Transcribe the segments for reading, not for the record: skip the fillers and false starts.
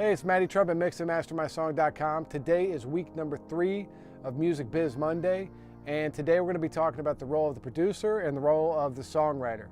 Hey, it's Matty at mixandmastermysong.com. Today is week number 3 of Music Biz Monday, and today we're going to be talking about the role of the producer and the role of the songwriter.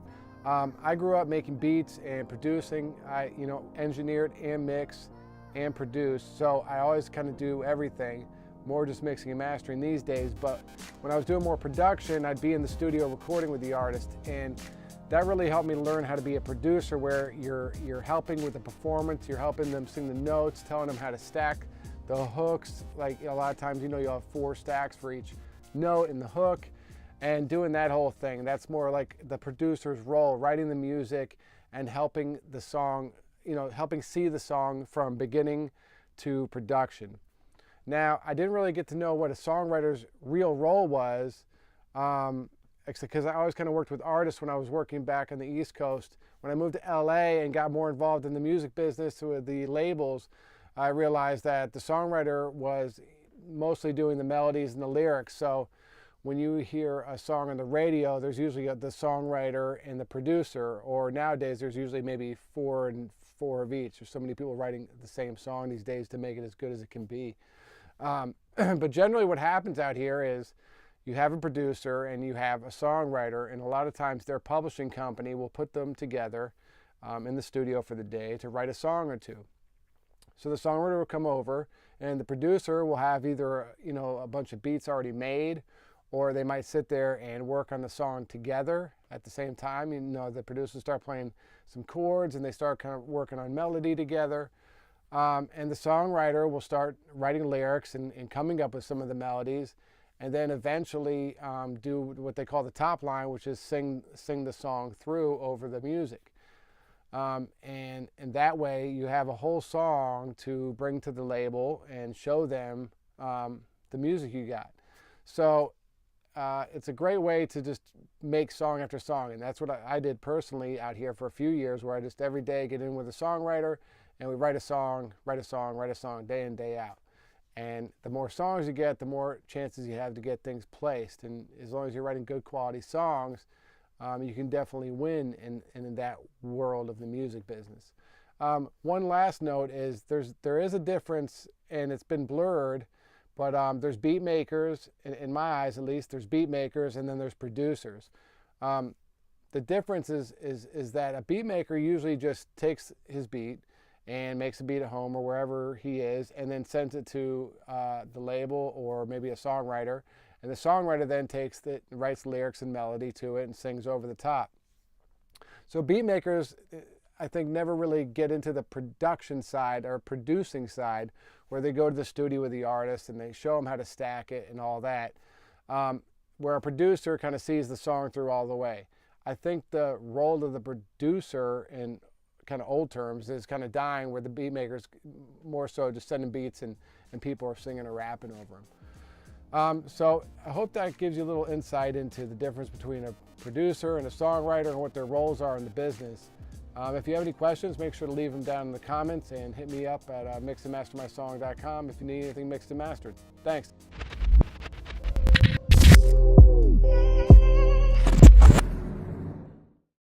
I grew up making beats and producing. I engineered and mixed and produced, so I always kind of do everything, more just mixing and mastering these days. But when I was doing more production, I'd be in the studio recording with the artist, and that really helped me learn how to be a producer, where you're helping with the performance, you're helping them sing the notes, telling them how to stack the hooks. Like a lot of times, you'll have 4 stacks for each note in the hook, and doing that whole thing. That's more like the producer's role, writing the music and helping the song, helping see the song from beginning to production. Now, I didn't really get to know what a songwriter's real role was, because I always kind of worked with artists when I was working back on the East Coast. When I moved to LA and got more involved in the music business with the labels, I realized that the songwriter was mostly doing the melodies and the lyrics. So when you hear a song on the radio, there's usually the songwriter and the producer, or nowadays there's usually maybe 4 and 4 of each. There's so many people writing the same song these days to make it as good as it can be. But generally what happens out here is you have a producer and you have a songwriter, and a lot of times their publishing company will put them together in the studio for the day to write a song or two. So the songwriter will come over, and the producer will have either a bunch of beats already made, or they might sit there and work on the song together at the same time. The producers start playing some chords and they start kind of working on melody together. And the songwriter will start writing lyrics and coming up with some of the melodies, and then eventually do what they call the top line, which is sing the song through over the music. And that way you have a whole song to bring to the label and show them the music you got. So it's a great way to just make song after song, and that's what I did personally out here for a few years, where I just every day get in with a songwriter and we write a song day in, day out. And the more songs you get, the more chances you have to get things placed. And as long as you're writing good quality songs, you can definitely win in that world of the music business. One last note is there is a difference, and it's been blurred, but there's beat makers, in my eyes at least, there's beat makers and then there's producers. The difference is that a beat maker usually just takes his beat and makes a beat at home or wherever he is, and then sends it to the label or maybe a songwriter, and the songwriter then takes it and writes lyrics and melody to it and sings over the top. So beat makers, I think, never really get into the production side or producing side, where they go to the studio with the artist and they show them how to stack it and all that, where a producer kind of sees the song through all the way. I think the role of the producer in kind of old terms is kind of dying, where the beat makers more so just sending beats and people are singing or rapping over them. So I hope that gives you a little insight into the difference between a producer and a songwriter and what their roles are in the business. If you have any questions, make sure to leave them down in the comments, and hit me up at mixandmastermysong.com if you need anything mixed and mastered. Thanks.